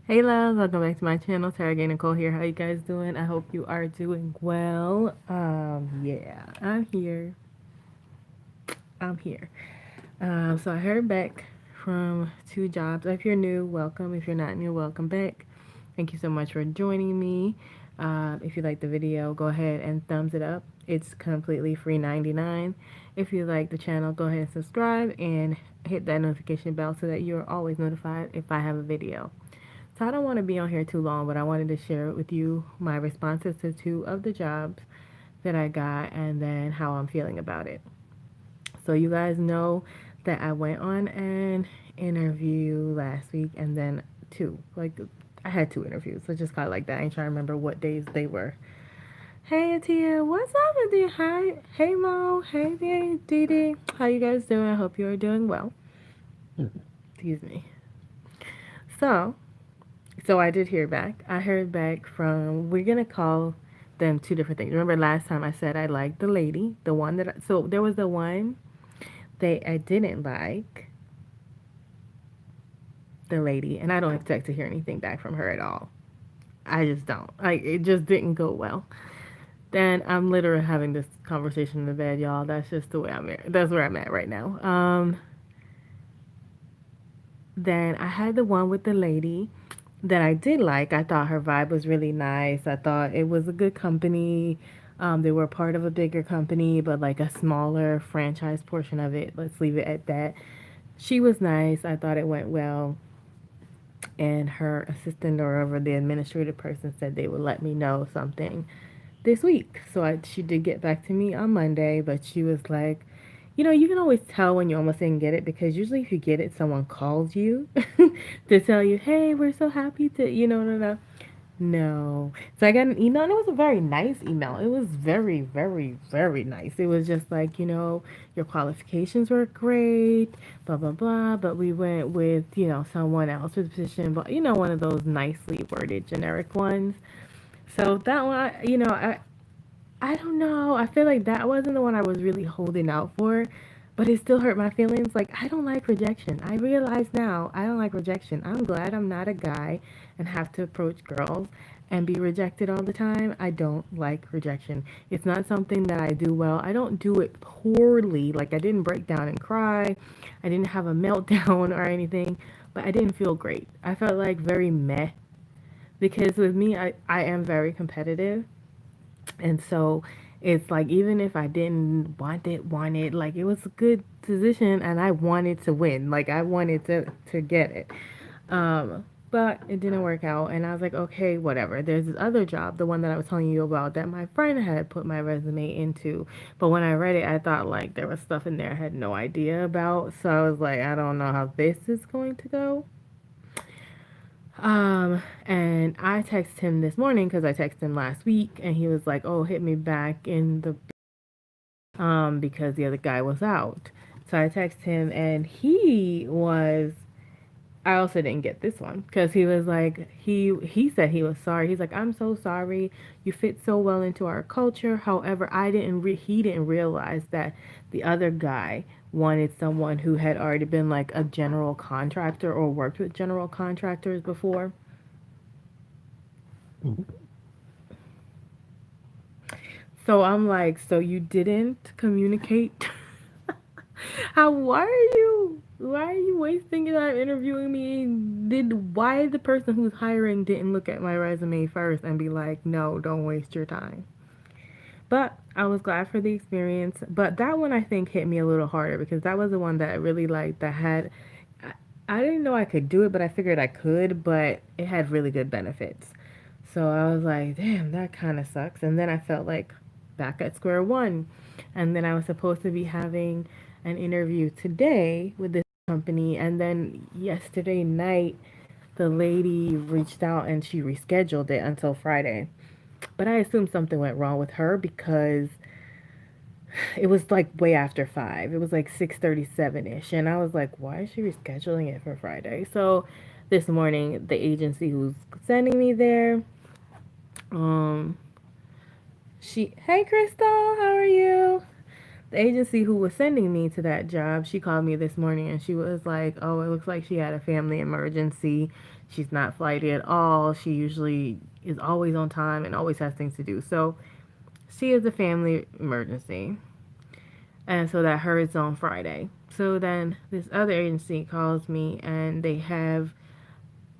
Hey loves, welcome back to my channel. Targaye Nicole here. How you guys doing? I hope you are doing well. Yeah, I'm here. I'm here. So I heard back from two jobs. If you're new, welcome. If you're not new, welcome back. Thank you so much for joining me. If you like the video, go ahead and thumbs it up. It's completely free 99. If you like the channel, go ahead and subscribe and hit that notification bell so that you're always notified if I have a video. So I don't want to be on here too long, but I wanted to share with you my responses to two of the jobs that I got and then how I'm feeling about it. So you guys know that I went on an interview last week and then two. Like I had two interviews. So just kind of like that. I ain't trying to remember what days they were. Hey Atia, what's up with you? Hi, hey Mo, hey Dee Dee. How you guys doing? I hope you are doing well. Excuse me. So So I did hear back. I heard back from, we're going to call them two different things. Remember last time I said I liked the lady, the one that, so there was the one that I didn't like, the lady, and I don't expect to hear anything back from her at all. I just don't. Like, it just didn't go well. Then I'm literally having this conversation in the bed, y'all. That's just the way I'm at. That's where I'm at right now. Then I had the one with the lady that I did like. I thought her vibe was really nice. I thought it was a good company. They were part of a bigger company, but like a smaller franchise portion of it. Let's leave it at that. She was nice. I thought it went well. And her assistant or whoever the administrative person said they would let me know something this week. So she did get back to me on Monday, but she was like, you can always tell when you almost didn't get it because usually if you get it, someone calls you to tell you, hey, we're so happy to, no. No. So I got an email and it was a very nice email. It was very, very, very nice. It was just like, your qualifications were great, blah, blah, blah. But we went with, someone else with the position, but, one of those nicely worded generic ones. So that one, I don't know. I feel like that wasn't the one I was really holding out for, but it still hurt my feelings. Like, I don't like rejection. I realize now I don't like rejection. I'm glad I'm not a guy and have to approach girls and be rejected all the time. I don't like rejection. It's not something that I do well. I don't do it poorly. Like, I didn't break down and cry. I didn't have a meltdown or anything, but I didn't feel great. I felt like very meh because with me, I am very competitive and so it's like even if I didn't want it, like it was a good position and I wanted to win. Like I wanted to get it. But it didn't work out and I was like, okay, whatever. There's this other job, the one that I was telling you about that my friend had put my resume into. But when I read it, I thought like there was stuff in there I had no idea about. So I was like, I don't know how this is going to go. And I texted him this morning because I texted him last week, and he was like, "Oh, hit me back in the because the other guy was out." So I texted him, and he was. I also didn't get this one because he was like he said he was sorry. He's like, "I'm so sorry. You fit so well into our culture. However, he didn't realize that the other guy wanted someone who had already been like a general contractor or worked with general contractors before." So I'm like, so you didn't communicate? Why are you wasting your time interviewing me? Why the person who's hiring didn't look at my resume first and be like, no, don't waste your time. But I was glad for the experience. But that one I think hit me a little harder because that was the one that I really liked that had I didn't know I could do it, but I figured I could, but it had really good benefits. So I was like, damn, that kind of sucks. And then I felt like back at square one. And then I was supposed to be having an interview today with this company. And then yesterday night, the lady reached out and she rescheduled it until Friday. But I assumed something went wrong with her because it was like way after 5. It was like 6:37ish, and I was like, why is she rescheduling it for Friday? So this morning, the agency who's sending me there, um, hey Crystal, how are you? The agency who was sending me to that job, she called me this morning and she was like, "Oh, it looks like she had a family emergency. She's not flighty at all. She usually is always on time and always has things to do." So she is a family emergency. And so that hurts on Friday. So then this other agency calls me and they have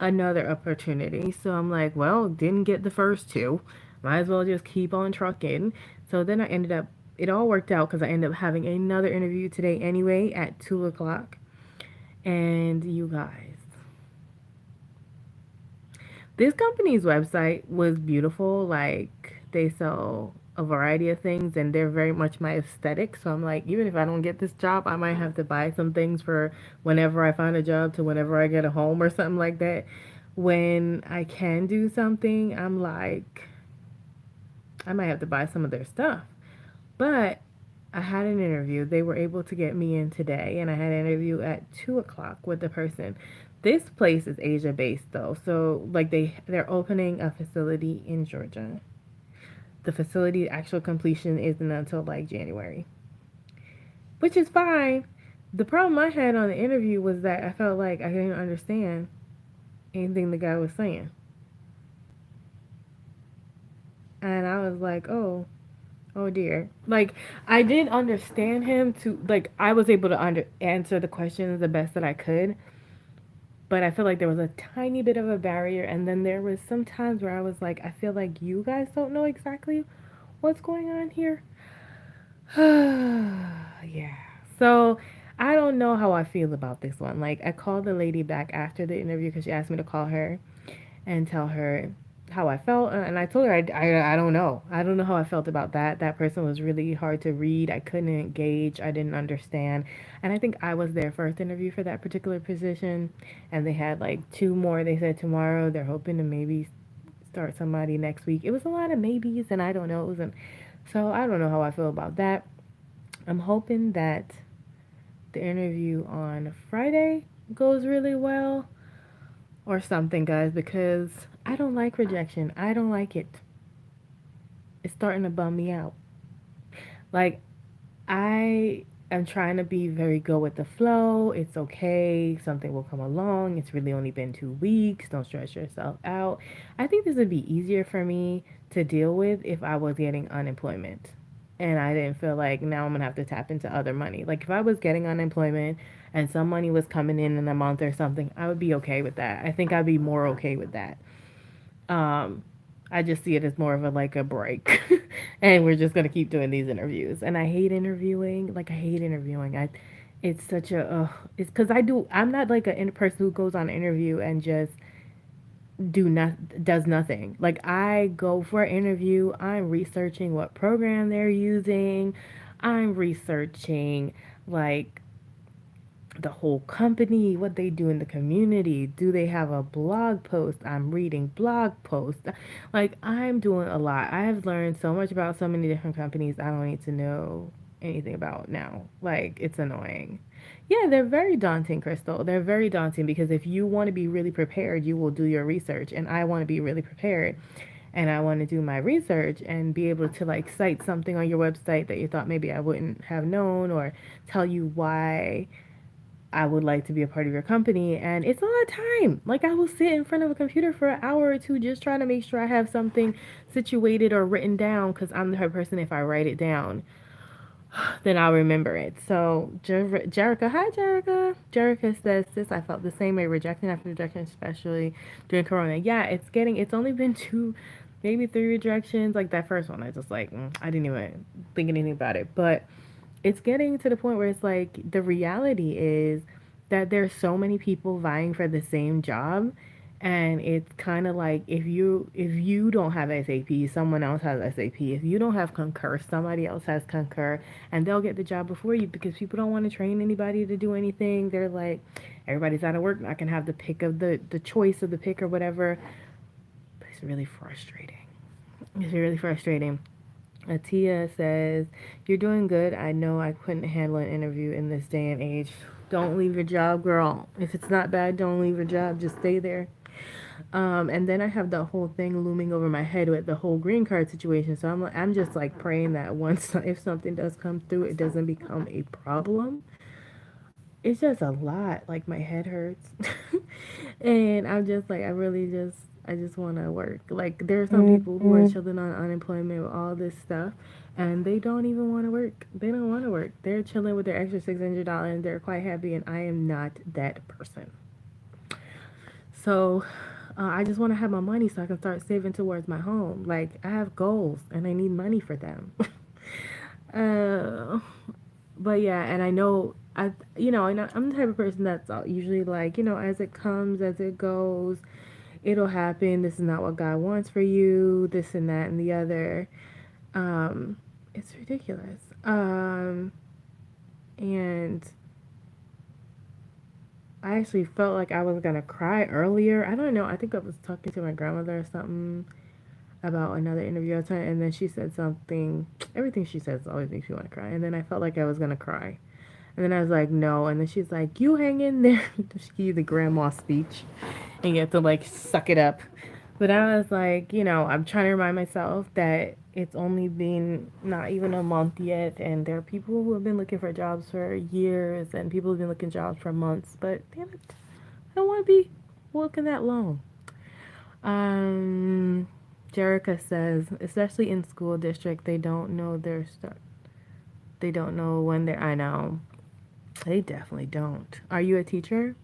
another opportunity. So I'm like, well, didn't get the first two. Might as well just keep on trucking. So then I ended up, it all worked out because I ended up having another interview today anyway at 2 o'clock. And you guys, this company's website was beautiful. Like, they sell a variety of things and they're very much my aesthetic. So I'm like, even if I don't get this job, I might have to buy some things for whenever I find a job to whenever I get a home or something like that. When I can do something, I'm like, I might have to buy some of their stuff. But I had an interview. They were able to get me in today, and I had an interview at 2 o'clock with the person. This place is Asia based though, so like they're opening a facility in Georgia. The facility actual completion isn't until like January, which is fine. The problem I had on the interview was that I felt like I didn't understand anything the guy was saying, and I was like, oh dear. Like I did understand him to like I was able to answer the questions the best that I could, but I feel like there was a tiny bit of a barrier and then there was some times where I was like I feel like you guys don't know exactly what's going on here. Yeah. So, I don't know how I feel about this one. Like I called the lady back after the interview cuz she asked me to call her and tell her how I felt. And I told her I don't know. I don't know how I felt about that. That person was really hard to read. I couldn't engage. I didn't understand. And I think I was their first interview for that particular position. And they had like two more. They said tomorrow they're hoping to maybe start somebody next week. It was a lot of maybes, and I don't know. It wasn't. So I don't know how I feel about that. I'm hoping that the interview on Friday goes really well or something, guys, because I don't like rejection. I don't like it. It's starting to bum me out. Like, I am trying to be very go with the flow. It's okay. Something will come along. It's really only been 2 weeks. Don't stress yourself out. I think this would be easier for me to deal with if I was getting unemployment. And I didn't feel like now I'm going to have to tap into other money. Like, if I was getting unemployment and some money was coming in a month or something, I would be okay with that. I think I'd be more okay with that. Um, I just see it as more of a like a break, and we're just gonna keep doing these interviews. And I hate interviewing. Like I hate interviewing. It's such a, it's because I do. I'm not like a person who goes on an interview and just does nothing. Like I go for an interview. I'm researching what program they're using. I'm researching like the whole company, what they do in the community. Do they have a blog post? I'm reading blog posts. Like, I'm doing a lot. I have learned so much about so many different companies I don't need to know anything about now. Like, it's annoying. Yeah, they're very daunting, Crystal. They're very daunting because if you want to be really prepared, you will do your research. And I want to be really prepared. And I want to do my research and be able to like cite something on your website that you thought maybe I wouldn't have known or tell you why I would like to be a part of your company. And it's a lot of time. Like, I will sit in front of a computer for an hour or two just trying to make sure I have something situated or written down because I'm the type of person, if I write it down, then I'll remember it. So, Jerica, hi, Jerica. Jerica says, Sis, I felt the same way, rejecting after rejection, especially during Corona. Yeah, it's only been two, maybe three rejections. Like, that first one, I just like, I didn't even think anything about it. But it's getting to the point where it's like the reality is that there's so many people vying for the same job, and it's kind of like if you don't have SAP, someone else has SAP. If you don't have Concur, somebody else has Concur, and they'll get the job before you because people don't want to train anybody to do anything. They're like, everybody's out of work, I can have the pick of the choice of the pick or whatever. But it's really frustrating. It's really frustrating. Atia says, You're doing good. I know I couldn't handle an interview in this day and age. Don't leave your job, girl. If it's not bad, don't leave your job. Just stay there. And then I have the whole thing looming over my head with the whole green card situation. So I'm just like praying that once if something does come through, it doesn't become a problem. It's just a lot. Like my head hurts, and I'm just like I just want to work. Like there are some people who are chilling on unemployment with all this stuff, and they don't even want to work. They don't want to work. They're chilling with their extra $600 and they're quite happy. And I am not that person. So I just want to have my money so I can start saving towards my home. Like I have goals and I need money for them. uh, but yeah, and I know I'm the type of person that's usually like, as it comes, as it goes, it'll happen. This is not what God wants for you. This and that and the other. It's ridiculous. And I actually felt like I was gonna cry earlier. I don't know. I think I was talking to my grandmother or something about another interview I was having, and then she said something. Everything she says always makes me want to cry. And then I felt like I was gonna cry, and then I was like, no. And then she's like, you hang in there. She gave you the grandma speech, and you have to like suck it up. But I was like, I'm trying to remind myself that it's only been not even a month yet, and there are people who have been looking for jobs for years, and people who've been looking jobs for months. But damn it, I don't want to be looking that long. Um, Jerica says, especially in school district, they don't know their stuff. They don't know when they're. I know. They definitely don't. Are you a teacher?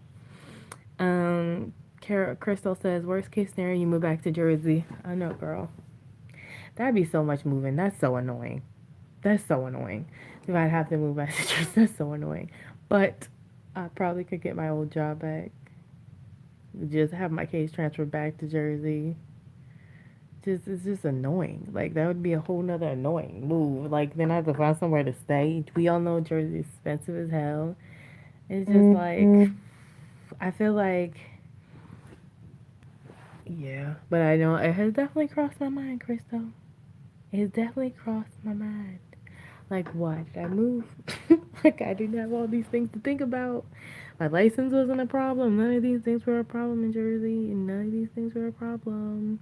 Crystal says, worst case scenario, you move back to Jersey. I know, girl. That'd be so much moving. That's so annoying. That's so annoying. If I'd have to move back to Jersey, that's so annoying. But I probably could get my old job back. Just have my case transferred back to Jersey. It's just annoying. Like that would be a whole nother annoying move. Like then I have to find somewhere to stay. We all know Jersey's expensive as hell. It's just like I feel like yeah, but I know it has definitely crossed my mind, Crystal. It has definitely crossed my mind. Like, why did I move? Like, I didn't have all these things to think about. My license wasn't a problem. None of these things were a problem in Jersey, and none of these things were a problem.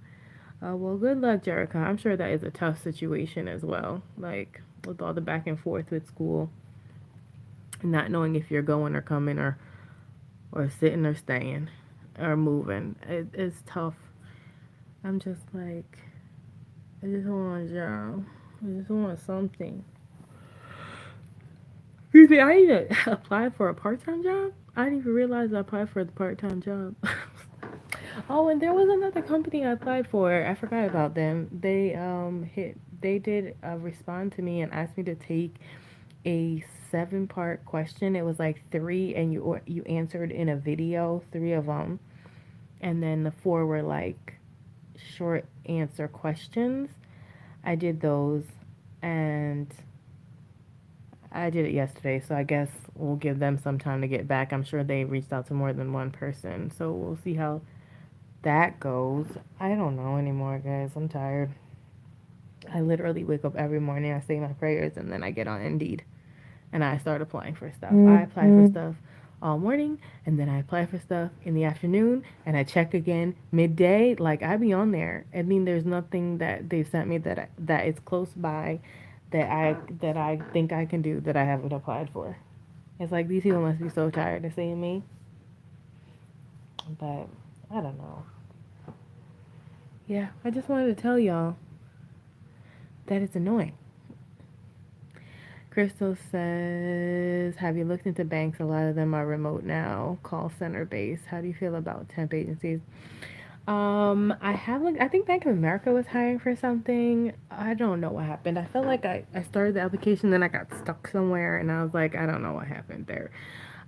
Well, good luck, Jerica. I'm sure that is a tough situation as well. Like, with all the back and forth with school, not knowing if you're going or coming or sitting or staying or moving. It's tough. I'm just like, I just want a job. I just want something. You see, I even applied for a part-time job. I didn't even realize I applied for the part-time job. Oh, and there was another company I applied for. I forgot about them. They did respond to me and asked me to take a 7-part question. It was like three, and you answered in a video, three of them, and then the four were like short answer questions. I did those, and I did it yesterday, so I guess we'll give them some time to get back. I'm sure they reached out to more than one person, so we'll see how that goes. I don't know anymore, guys. I'm tired. I literally wake up every morning, I say my prayers, and then I get on Indeed and I start applying for stuff. I apply for stuff all morning, and then I apply for stuff in the afternoon, and I check again midday. Like I be on there. I mean, there's nothing that they sent me that is close by that I think I can do that I haven't applied for. It's like these people must be so tired of seeing me, but I don't know. Yeah, I just wanted to tell y'all that it's annoying. Crystal says, have you looked into banks? A lot of them are remote now, call center based. How do you feel about temp agencies? I have looked, I think Bank of America was hiring for something. I don't know what happened. I felt like I started the application, then I got stuck somewhere, and I was like, I don't know what happened there.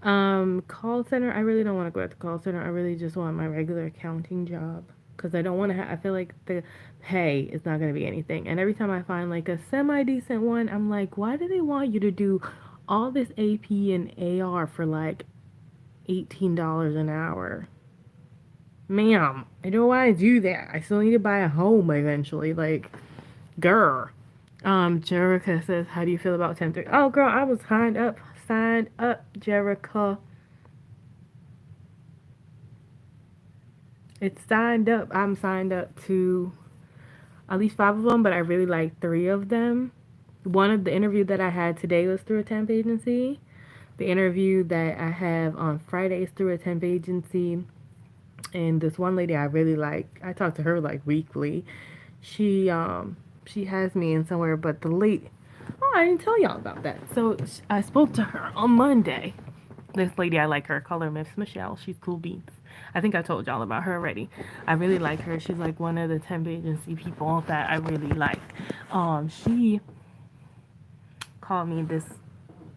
Call center, I really don't want to go at the call center. I really just want my regular accounting job because I don't want to I feel like the pay is not going to be anything. And every time I find like a semi decent one, I'm like, why do they want you to do all this AP and AR for like $18 an hour? Ma'am, I don't want to do that. I still need to buy a home eventually. Like, girl. Jerica says, how do you feel about 10:30? Oh, girl, I was signed up, Jerica. It's signed up. I'm signed up to at least 5 of them, but I really like 3 of them. One of the interview that I had today was through a temp agency. The interview that I have on Friday is through a temp agency. And this one lady I really like, I talk to her like weekly. She she has me in somewhere, but the late, oh, I didn't tell y'all about that. So I spoke to her on Monday. This lady, I like her. Call her Miss Michelle. She's cool beans. I think I told y'all about her already. I really like her. She's like one of the temp agency people that I really like. She called me this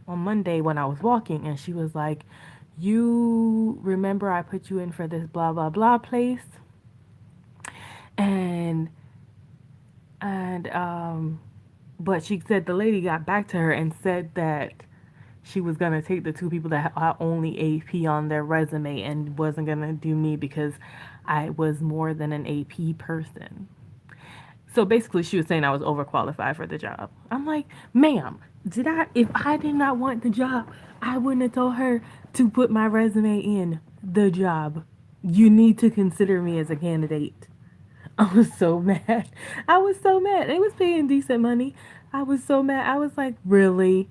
on Monday when I was walking, and she was like, "You remember I put you in for this blah blah blah place?" And and but she said the lady got back to her and said that she was gonna take the 2 people that had only AP on their resume and wasn't gonna do me because I was more than an AP person. So basically, she was saying I was overqualified for the job. I'm like, ma'am, did I? If I did not want the job, I wouldn't have told her to put my resume in the job. You need to consider me as a candidate. I was so mad. I was so mad. They was paying decent money. I was so mad. I was like, really?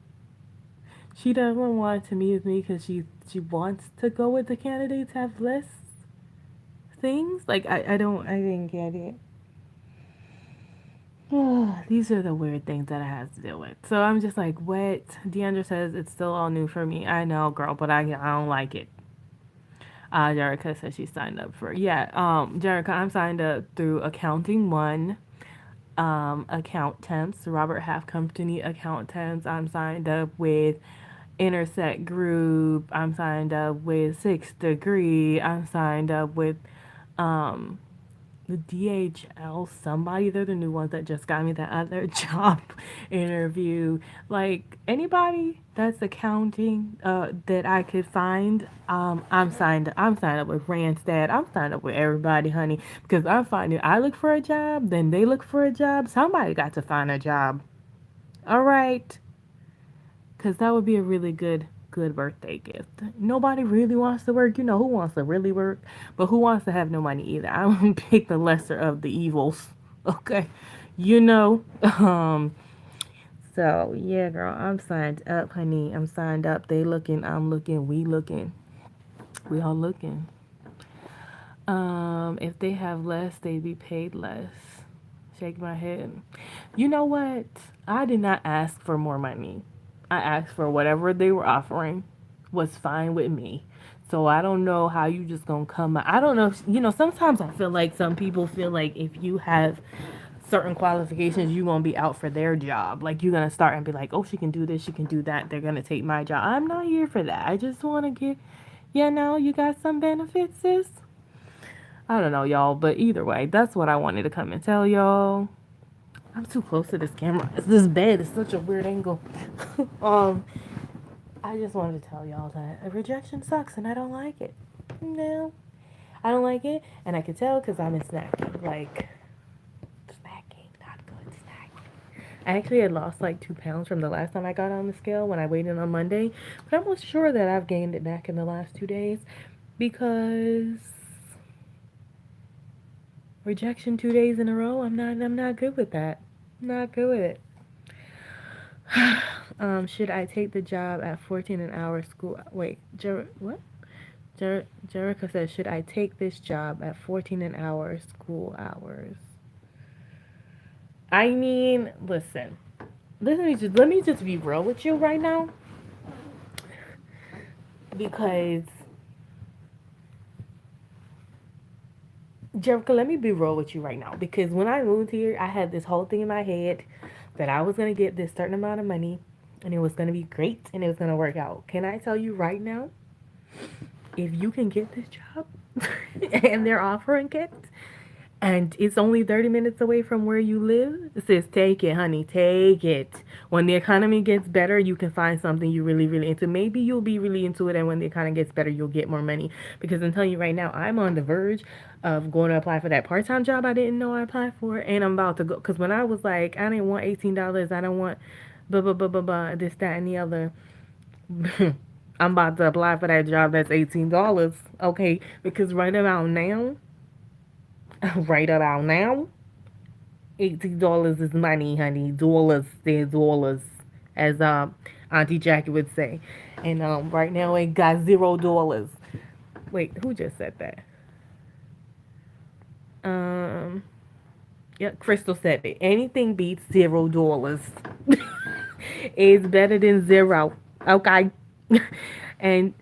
She doesn't want to meet with me because she wants to go with the candidates have less things. Like I didn't get it. These are the weird things that I have to deal with. So I'm just like, what? Deandra says it's still all new for me. I know, girl, but I don't like it. Jerica says she signed up for, yeah. Jerica, I'm signed up through Accounting One, account temps, Robert Half Company account temps. I'm signed up with Intersect Group. I'm signed up with Sixth Degree. I'm signed up with um the DHL somebody. They're the new ones that just got me that other job interview. Like anybody that's accounting that I could find, I'm signed up with Randstad. I'm signed up with everybody, honey, because I'm finding I look for a job, then they look for a job. Somebody got to find a job. All right. Because that would be a really good birthday gift. Nobody really wants to work. You know who wants to really work, but who wants to have no money either. I'm gonna pick the lesser of the evils. Okay, you know. So yeah, girl, I'm signed up, honey. I'm signed up. They looking. I'm looking. We looking. We all looking. If they have less, they be paid less. Shake my head. You know what? I did not ask for more money. I asked for whatever they were offering was fine with me. So I don't know how you just gonna come out. I don't know. You know, sometimes I feel like some people feel like if you have certain qualifications, you gonna be out for their job. Like you're gonna start and be like, oh, she can do this, she can do that. They're gonna take my job. I'm not here for that. I just want to get, you know, you got some benefits, sis. I don't know, y'all, but either way, that's what I wanted to come and tell y'all. I'm too close to this camera. It's this bed. It's such a weird angle. um, I just wanted to tell y'all that a rejection sucks and I don't like it. No, I don't like it, and I can tell because I'm in snacking. Like, snacking, not good snacking. I actually had lost like 2 pounds from the last time I got on the scale when I weighed in on Monday, but I'm almost sure that I've gained it back in the last 2 days because rejection 2 days in a row. I'm not good with that. Not good with it. Should I take the job at 14 an hour school? Wait, what? Jerica says, should I take this job at 14 an hour school hours? I mean, listen. Let me just be real with you right now, because Jerica, let me be real with you right now, because when I moved here, I had this whole thing in my head that I was gonna get this certain amount of money, and it was gonna be great, and it was gonna work out. Can I tell you right now, if you can get this job and they're offering it, and it's only 30 minutes away from where you live, it says take it, honey, take it. When the economy gets better, you can find something you really, really into. Maybe you'll be really into it, and when the economy gets better, you'll get more money. Because I'm telling you right now, I'm on the verge of going to apply for that part-time job I didn't know I applied for, and I'm about to go. Because when I was like, I didn't want $18, I don't want blah, blah, blah, blah, blah, this, that, and the other. I'm about to apply for that job that's $18. Okay, because right about now, Right about now, $18 is money, honey. Dollars, they're dollars, as Auntie Jackie would say. And right now it got $0. Wait, who just said that? Um, yeah, Crystal said it. Anything beats $0. It's better than zero. Okay. And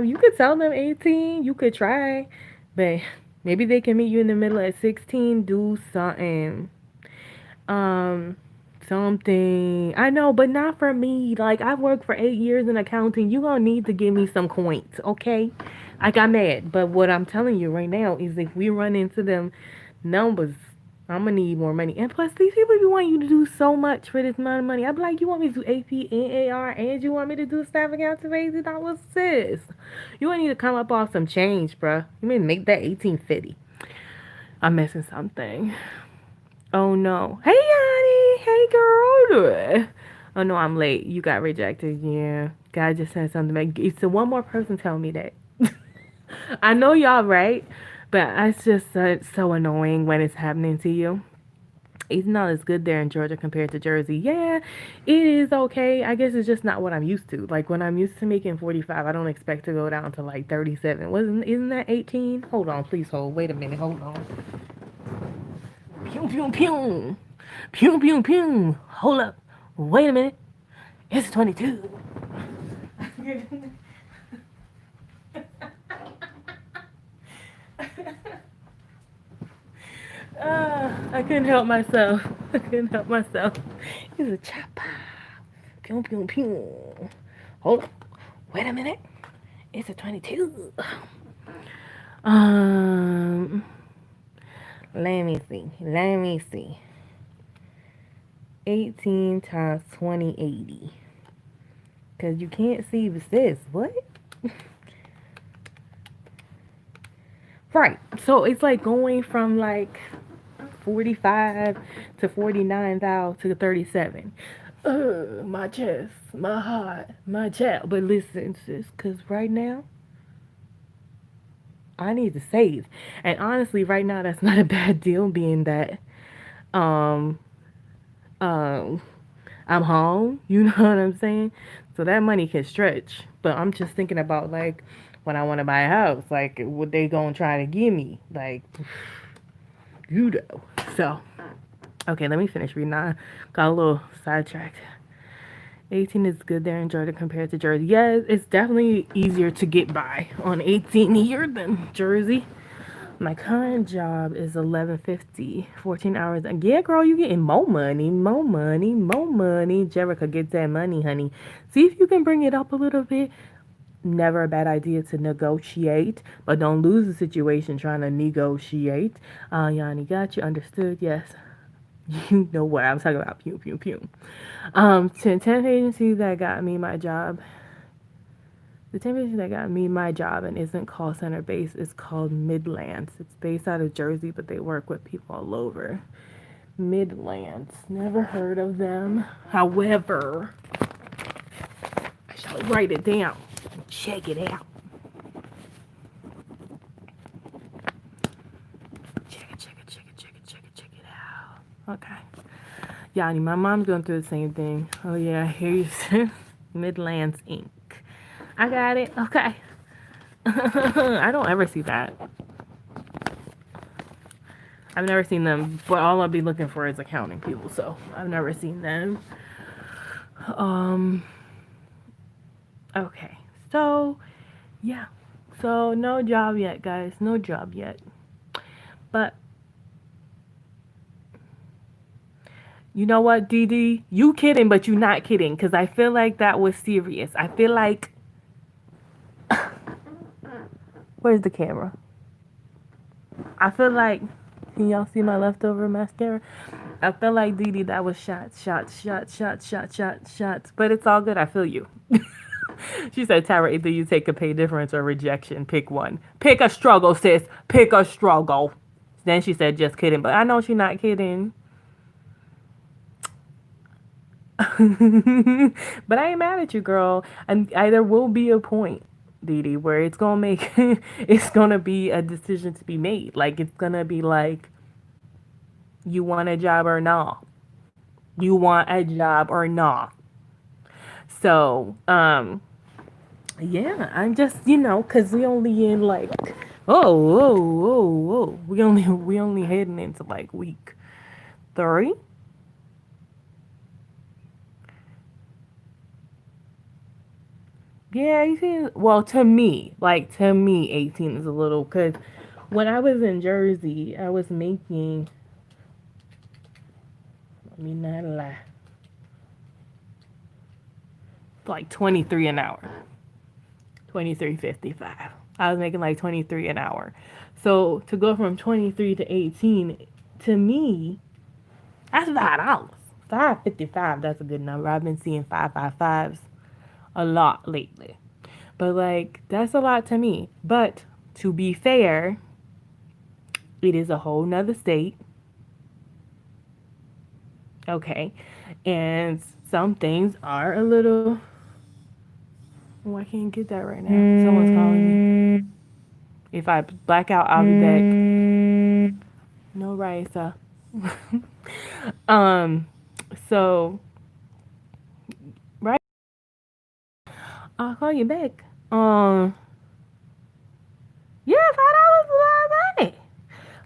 you could tell them 18. You could try, but maybe they can meet you in the middle at 16. Do something. Um, something. I know, but not for me. Like I've worked for 8 years in accounting. You gonna need to give me some coins, okay? I got mad, but what I'm telling you right now is if we run into them numbers, I'm gonna need more money. And plus, these people be wanting you to do so much for this amount of money. I'd be like, you want me to do AP and AR, and you want me to do staff accounts for $80, sis? You want me to come up off some change, bruh. You mean make that 1850? I'm missing something. Oh no. Hey, Yanni. Hey, girl. Oh no, I'm late. You got rejected. Yeah. God just said something back. So one more person tell me that. I know y'all right, but it's just so annoying when it's happening to you. It's not as good there in Georgia compared to Jersey. Yeah, it is okay. I guess it's just not what I'm used to. Like when I'm used to making 45, I don't expect to go down to like 37. Isn't that 18? Hold on, please hold. Wait a minute. Hold on. Pew pew pew. Pew pew pew. Hold up. Wait a minute. It's 22. I couldn't help myself. I couldn't help myself. It's a chopper. Pew pew pew. Hold up. Wait a minute. It's a 22. Um, let me see. Let me see. 18 times 2080. Because you can't see the sis. What? Right. So it's like going from like 45 to 49,000 to 37. My chest, my heart, my chest. But listen, sis, because right now, I need to save. And honestly, right now, that's not a bad deal, being that um, um, I'm home. You know what I'm saying? So that money can stretch. But I'm just thinking about like when I want to buy a house, like what they gonna try to give me, like you know. So okay, let me finish reading. I got a little sidetracked. 18 is good there in Georgia compared to Jersey. Yeah, it's definitely easier to get by on 18 here than Jersey. My current job is 11.50, 14 hours. Yeah, girl, you getting more money, more money, more money. Jerica gets that money, honey. See if you can bring it up a little bit. Never a bad idea to negotiate, but don't lose the situation trying to negotiate. Yanni, got you, understood? Yes. You know what I'm talking about. Pew, pew, pew. 10 agencies that got me my job. The temp agency that got me my job and isn't call center based is called Midlands. It's based out of Jersey, but they work with people all over. Midlands. Never heard of them. However, I shall write it down and check it out. Check it out. Okay. Yanni, my mom's going through the same thing. Oh yeah, here you see Midlands Inc. I got it. Okay. I don't ever see that. I've never seen them, but all I'll be looking for is accounting people, so I've never seen them. Okay. So, yeah. So, no job yet, guys. No job yet. But, you know what, Dee? You kidding, but you not kidding, because I feel like that was serious. I feel like... Where's the camera? I feel like... Can y'all see my leftover mascara? I feel like Dee, that was shots. But it's all good. I feel you. She said, Tara, either you take a pay difference or rejection. Pick one. Pick a struggle, sis. Pick a struggle. Then she said, just kidding. But I know she's not kidding. But I ain't mad at you, girl. And there will be a point Didi, where it's gonna make it's gonna be a decision to be made. Like it's gonna be like, you want a job or not? You want a job or not? So, yeah, I'm just, cause we only in like, we only heading into like week 3. Yeah, 18. Well, to me, 18 is a little, cause when I was in Jersey, I was making, let me not lie, like 23 an hour, 23.55. I was making like 23 an hour. So to go from 23 to 18, to me, that's $5. 5.55. That's a good number. I've been seeing 5.55s a lot lately. But like that's a lot to me. But to be fair, it is a whole nother state. Okay. And some things are a little, oh, I can't get that right now. Someone's calling me. If I black out, I'll be back. No, Raisa. um so right, I'll call you back. Yeah, $5 is a lot of money.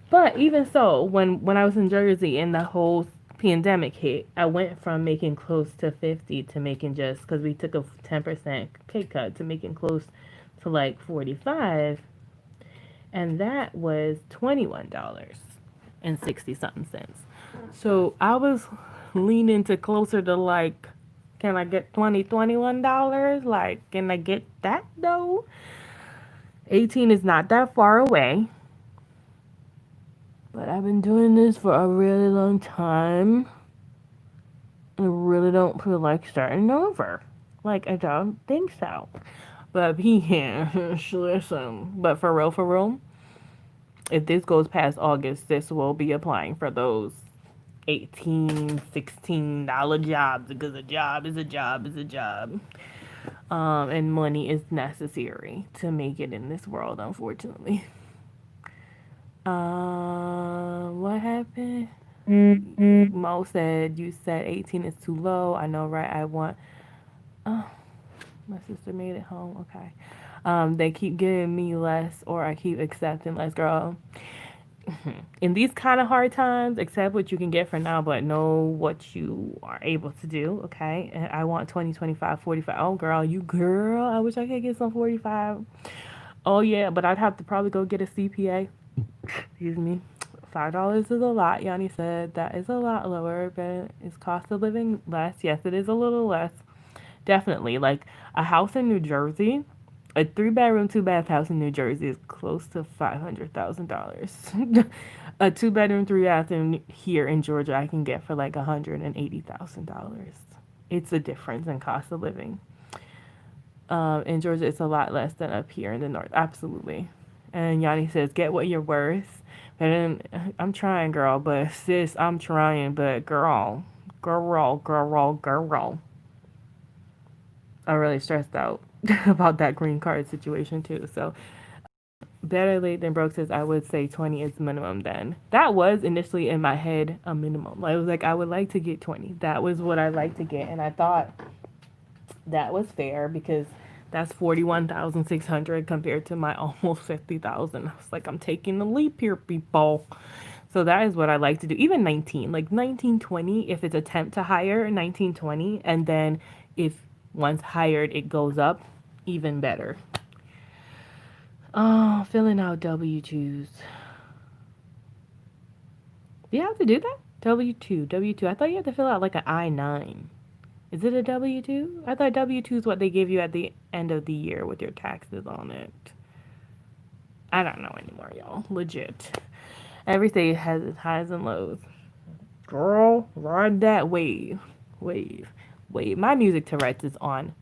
But even so, when I was in Jersey and the whole pandemic hit, I went from making close to 50 to making, just because we took a 10% pay cut, to making close to like 45, and that was $21 and 60 something cents. So I was leaning to closer to like, can I get $21? Like, can I get that though? 18 is not that far away. But I've been doing this for a really long time. I really don't feel like starting over. Like, I don't think so. But yeah, listen. But for real, if this goes past August, this will be applying for those 18, $16 jobs, because a job is a job is a job. And money is necessary to make it in this world, unfortunately. What happened? Mo said, you said 18 is too low. I know, right? I want. Oh, my sister made it home. Okay. They keep giving me less, or I keep accepting less. Girl, in these kind of hard times, accept what you can get for now, but know what you are able to do. Okay. And I want 20, 25, 45. Oh, girl, I wish I could get some 45. Oh, yeah, but I'd have to probably go get a CPA. Excuse me. $5 is a lot. Yanni said that is a lot lower, but is cost of living less? Yes, it is a little less. Definitely. Like a house in New Jersey, a 3-bedroom, 2-bath house in New Jersey is close to $500,000. A 2-bedroom, 3-bathroom here in Georgia, I can get for like $180,000. It's a difference in cost of living. In Georgia, it's a lot less than up here in the north. Absolutely. And Yanni says, get what you're worth. And I'm trying, girl, but sis, I'm trying, but girl. I'm really stressed out about that green card situation too. So better late than broke, says I would say 20 is minimum then. That was initially in my head a minimum. I was like, I would like to get 20. That was what I like to get. And I thought that was fair because that's 41,600 compared to my almost 50,000. I was like, I'm taking the leap here, people. So that is what I like to do. Even 19, like 1920, if it's attempt to hire, 1920, and then if once hired it goes up, even better. Oh, filling out W2s. Do you have to do that? W2. I thought you had to fill out like an I-9. Is it a W-2? I thought W-2 is what they give you at the end of the year with your taxes on it. I don't know anymore, y'all. Legit. Every state has its highs and lows. Girl, ride that wave. Wave. Wave. My music Tourette's is on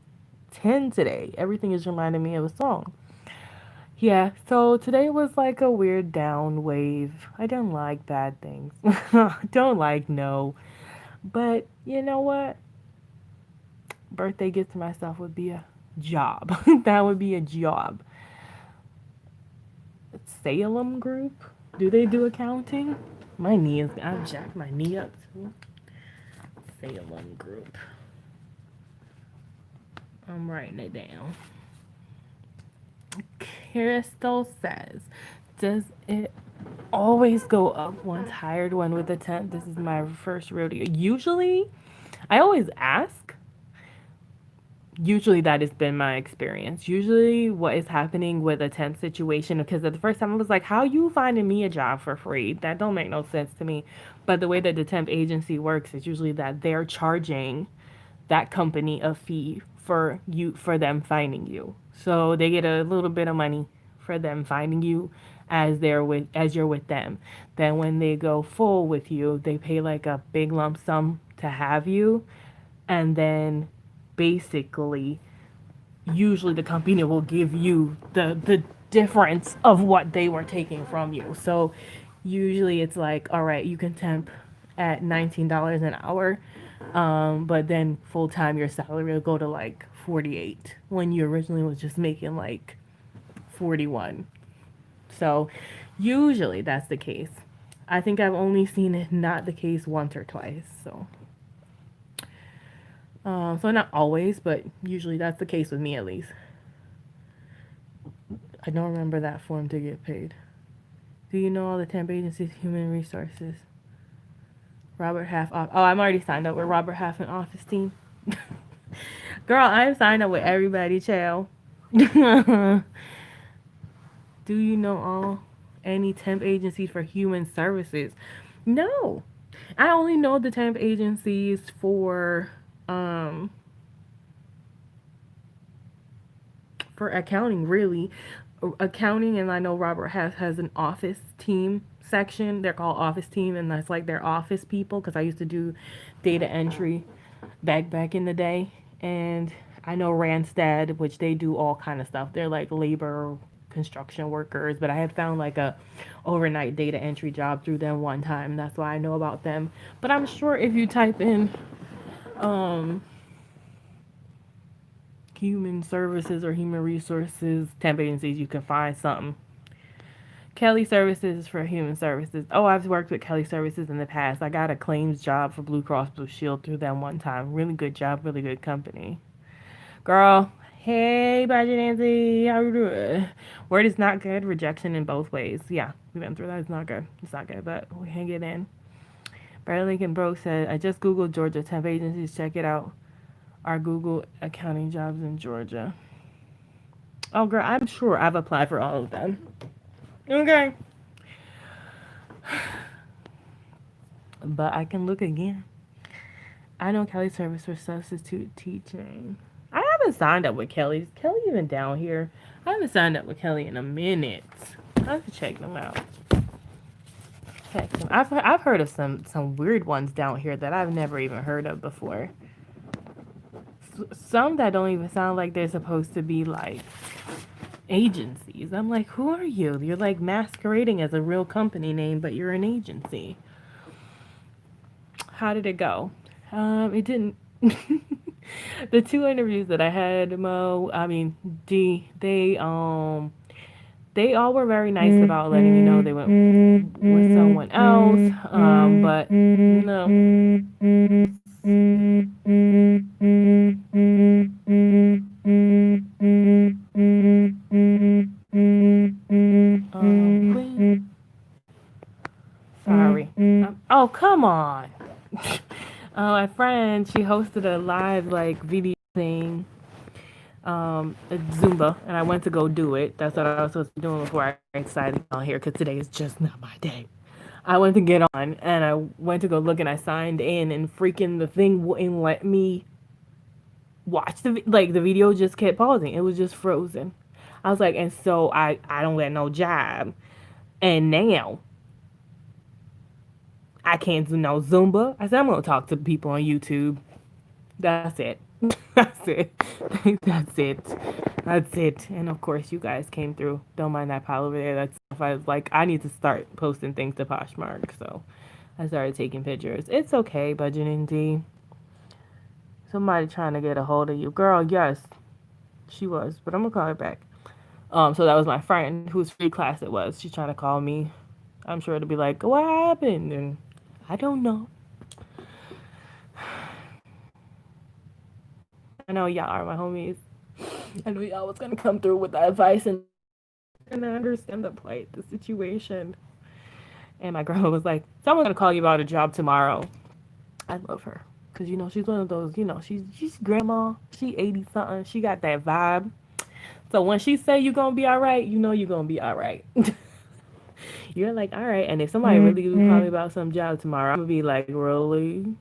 10 today. Everything is reminding me of a song. Yeah, so today was like a weird down wave. I don't like bad things. Don't like no. But you know what? Birthday gift to myself would be a job. That would be a job. Salem Group? Do they do accounting? My knee is. I've jacked my knee up too. Salem Group. I'm writing it down. Crystal says, does it always go up once hired one with a temp? This is my first rodeo. Usually, I always ask. Usually that has been my experience. Usually what is happening with a temp situation, because at the first time I was like, how you finding me a job for free? That don't make no sense to me. But the way that the temp agency works is usually that they're charging that company a fee for them finding you. So they get a little bit of money for them finding you as you're with them. Then when they go full with you, they pay like a big lump sum to have you, and then basically usually the company will give you the difference of what they were taking from you. So usually it's like, all right, you can temp at $19 an hour, but then full time your salary will go to like 48 when you originally was just making like 41. So usually that's the case. I think I've only seen it not the case once or twice. So not always, but usually that's the case with me at least. I don't remember that form to get paid. Do you know all the temp agencies, human resources? Robert Half. Oh, I'm already signed up with Robert Half and Office Team. Girl, I'm signed up with everybody, child. Do you know all any temp agencies for human services? No. I only know the temp agencies for accounting, really. Accounting, and I know Robert has an office team section. They're called office team, and that's like their office people, because I used to do data entry back in the day. And I know Randstad, which they do all kind of stuff. They're like labor construction workers, but I had found like a overnight data entry job through them one time. That's why I know about them. But I'm sure if you type in um human services or human resources temp agencies, you can find something. Kelly Services for Human Services. Oh, I've worked with Kelly Services in the past. I got a claims job for Blue Cross Blue Shield through them one time. Really good job, really good company. Girl, hey, Budget Nancy, how you doing? Word is not good. Rejection in both ways. Yeah, we went through that. It's not good. It's not good, but we can get in. Barry Lincoln Broke said, I just Googled Georgia temp agencies. Check it out. Our Google accounting jobs in Georgia. Oh, girl, I'm sure I've applied for all of them. Okay. But I can look again. I know Kelly Service for substitute teaching. I haven't signed up with Kelly. Is Kelly even down here? I haven't signed up with Kelly in a minute. I have to check them out. Check them. I've heard of some weird ones down here that I've never even heard of before. Some that don't even sound like they're supposed to be like agencies. I'm like, who are you? You're like masquerading as a real company name, but you're an agency. How did it go? It didn't. The two interviews that I had, Mo, I mean, D, they all were very nice about letting me know they went with someone else. But no. Queen. Sorry. Oh, come on. My friend, she hosted a live like video thing, at Zumba, and I went to go do it. That's what I was supposed to be doing before I decided to get on here, because today is just not my day. I went to get on, and I went to go look, and I signed in, and freaking the thing wouldn't let me watch the video just kept pausing. It was just frozen. I was like, and so I don't get no job, and now I can't do no Zumba. I said, I'm gonna talk to people on YouTube. That's it. That's it. That's it. That's it. And of course, you guys came through. Don't mind that pile over there. That's if I was like, I need to start posting things to Poshmark. So I started taking pictures. It's okay, Budgeting D. Somebody trying to get a hold of you. Girl, yes. She was, but I'm gonna call her back. So that was my friend whose free class it was. She's trying to call me. I'm sure it'll be like, what happened? And I don't know. I know y'all are my homies. I know y'all was gonna come through with the advice and I understand the plight, the situation. And my grandma was like, someone's gonna call you about a job tomorrow. I love her. Cause she's one of those, she's grandma, she 80 something, she got that vibe. So when she say you gonna be all right, you gonna be all right. You're like, all right. And if somebody really do call me about some job tomorrow, I'm gonna be like, really?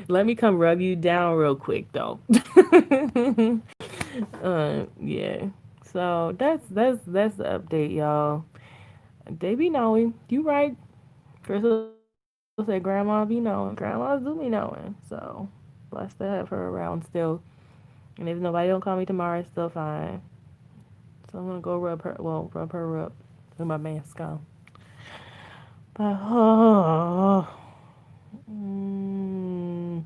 Let me come rub you down real quick though. Yeah. So that's the update, y'all. They be knowing. You right. Crystal said grandma be knowing. Grandmas do be knowing. So blessed to have her around still. And if nobody don't call me tomorrow, it's still fine. So I'm gonna go rub her up with my mask on. But mm,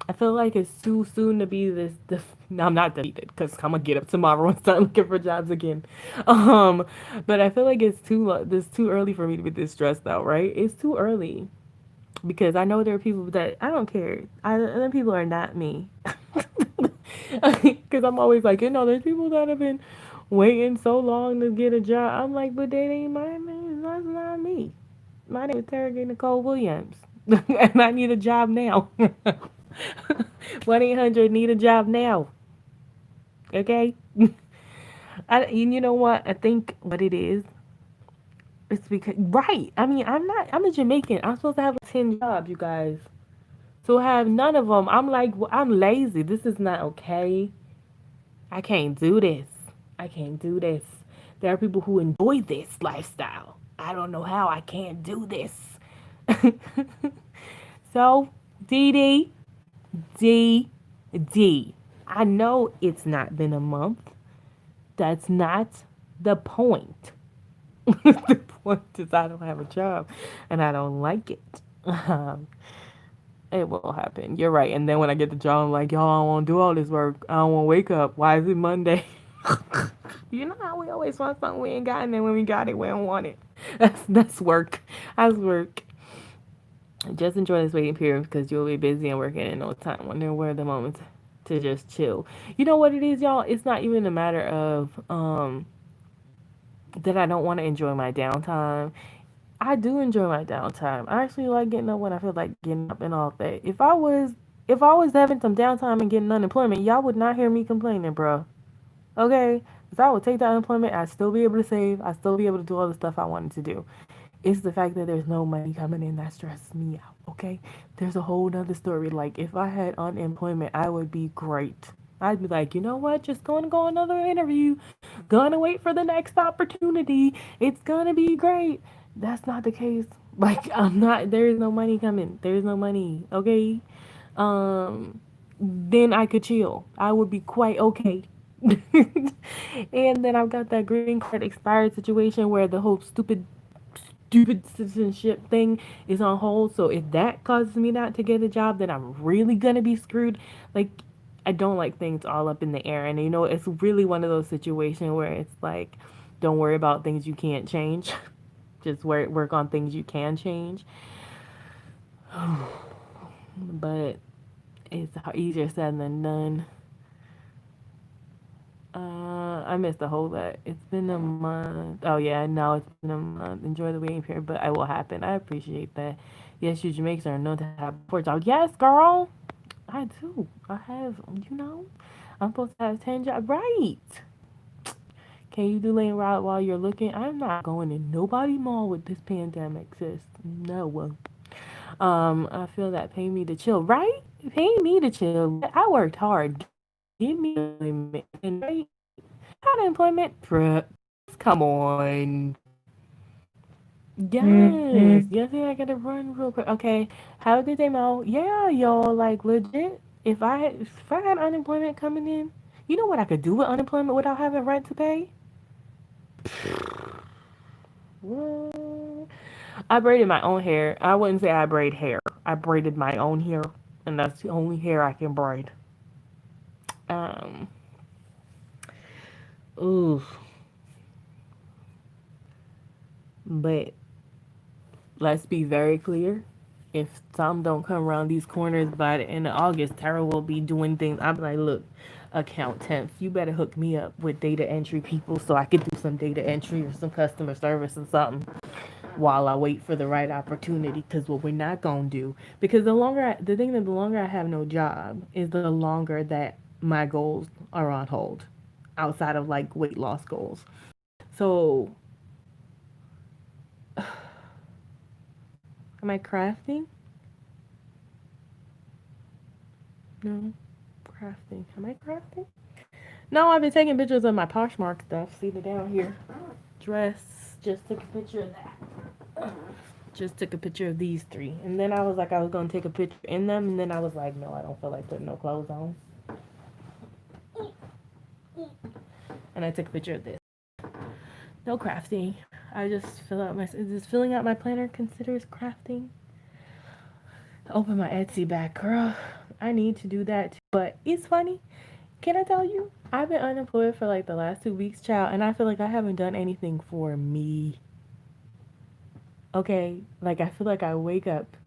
I feel like it's too soon to be no, I'm not defeated because I'm gonna get up tomorrow and start looking for jobs again. Um, but I feel like this too early for me to be this stressed out. Right? It's too early because I know there are people that I don't care. Other people are not me. Because I'm always like, there's people that have been waiting so long to get a job. I'm like, but they ain't my name. That's not me. My name is Targaye Nicole Williams, and I need a job now. 1-800 need a job now. Okay. You know what? I think what it is. It's because right. I mean, I'm not. I'm a Jamaican. I'm supposed to have like 10 jobs, you guys. So have none of them. I'm like, well, I'm lazy. This is not okay. I can't do this. I can't do this. There are people who enjoy this lifestyle. I don't know how I can't do this. So, D D, D. I know it's not been a month. That's not the point. The point is I don't have a job and I don't like it. It will happen. You're right. And then when I get the job, I'm like, y'all, I don't want to do all this work. I don't want to wake up. Why is it Monday? You know how we always want something we ain't got, and then when we got it, we don't want it. That's work. That's work. Just enjoy this waiting period because you'll be busy and working in no time when there were the moments to just chill. You know what it is, y'all? It's not even a matter of that I don't want to enjoy my downtime. I do enjoy my downtime. I actually like getting up when I feel like getting up and all that. If I was having some downtime and getting unemployment, y'all would not hear me complaining, bro. Okay? Because I would take that unemployment, I'd still be able to save, I'd still be able to do all the stuff I wanted to do. It's the fact that there's no money coming in that stresses me out, okay? There's a whole nother story. Like, if I had unemployment, I would be great. I'd be like, you know what? Just going to go another interview. Gonna wait for the next opportunity. It's gonna be great. That's not the case. Like, I'm not, there is no money coming. There's no money, okay? Um, then I could chill. I would be quite okay. And then I've got that green card expired situation where the whole stupid citizenship thing is on hold. So if that causes me not to get a job, then I'm really gonna be screwed. Like, I don't like things all up in the air. And it's really one of those situations where it's like, don't worry about things you can't change. Just work on things you can change. But it's easier said than done. I missed the whole lot. It's been a month. Oh yeah, now it's been a month. Enjoy the waiting period, but it will happen. I appreciate that. Yes, you Jamaicans are known to have poor jobs. Yes, girl. I do. I have. I'm supposed to have 10 jobs. Right. Can you do lane route while you're looking? I'm not going in nobody mall with this pandemic, sis. No. I feel that pay me to chill. Right? Pay me to chill. I worked hard. Give me employment. Right? Unemployment. Come on. Yes. Yes, yeah, I gotta run real quick. Okay. Have a good day, Mo. Yeah, y'all, like legit. If I had unemployment coming in, you know what I could do with unemployment without having rent to pay? What? I braided my own hair. I wouldn't say I braid hair. I braided my own hair. and that's the only hair I can braid. Um, ooh, but let's be very clear. If some don't come around these corners by the end of August, Tara will be doing things. I'm like, look, account temps, you better hook me up with data entry people so I could do some data entry or some customer service or something while I wait for the right opportunity. Because what we're not gonna do, because the thing that the longer I have no job is the longer that my goals are on hold, outside of like weight loss goals. So, am I crafting? No, crafting. Am I crafting? No, I've been taking pictures of my Poshmark stuff. See the down here dress. Just took a picture of that. Just took a picture of these three, and then I was like, I was gonna take a picture in them, and then I was like, no, I don't feel like putting no clothes on, and I took a picture of this. No crafting. I just fill out my. Is filling out my planner considers crafting? Open my Etsy back, girl. I need to do that too. But it's funny. Can I tell you? I've been unemployed for like the last 2 weeks, child, and I feel like I haven't done anything for me. Okay, like I feel like I wake up,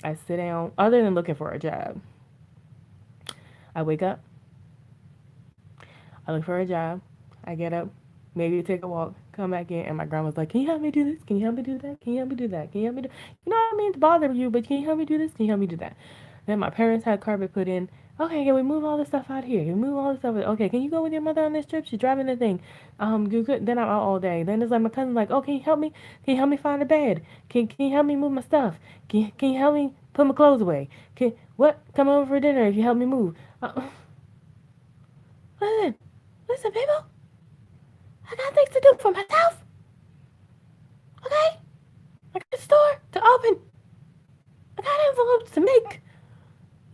I sit down, other than looking for a job. I wake up, I look for a job, I get up, maybe take a walk, come back in, and my grandma's like, "Can you help me do this? Can you help me do that? Can you help me do that? Can you help me do?" You know what I mean to bother you, but can you help me do this? Can you help me do that? Then my parents had carpet put in. Okay, can we move all this stuff out here? Can we move all this stuff? Okay, can you go with your mother on this trip? She's driving the thing. You could. Then I'm out all day. Then it's like my cousin's like, "Oh, can you help me? Can you help me find a bed? Can you help me move my stuff? Can you help me put my clothes away? Can what? Come over for dinner if you help me move." Listen, listen, people. I got things to do for myself. Okay, I got a store to open. I got envelopes to make.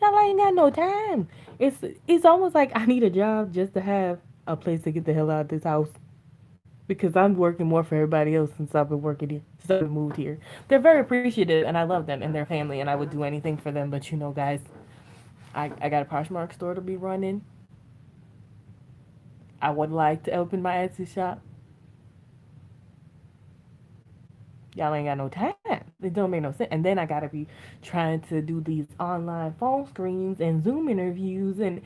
Y'all ain't got no time. It's almost like I need a job just to have a place to get the hell out of this house because I'm working more for everybody else since I've been working here, since I've moved here. They're very appreciative, and I love them and their family, and I would do anything for them. But you know, guys, I got a Poshmark store to be running. I would like to open my Etsy shop. Y'all ain't got no time. It don't make no sense. And then I gotta be trying to do these online phone screens and Zoom interviews and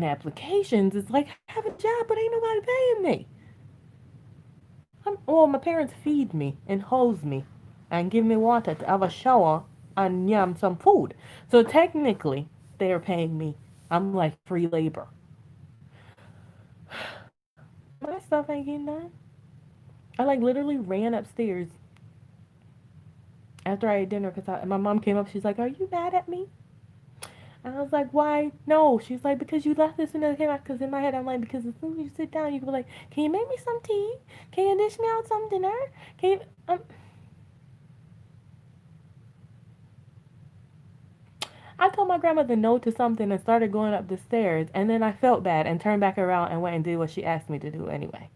applications. It's like I have a job, but ain't nobody paying me. Well, my parents feed me and hose me and give me water to have a shower and yum some food. So technically, they are paying me. I'm like free labor. My stuff ain't getting done. I like literally ran upstairs after I ate dinner because my mom came up. She's like, "Are you mad at me?" And I was like, "Why? No." She's like, "Because you left this when it came out." Because in my head, I'm like, "Because as soon as you sit down, you can be like, can you make me some tea? Can you dish me out some dinner? Can you?" I told my grandmother no to something and started going up the stairs. And then I felt bad and turned back around and went and did what she asked me to do anyway.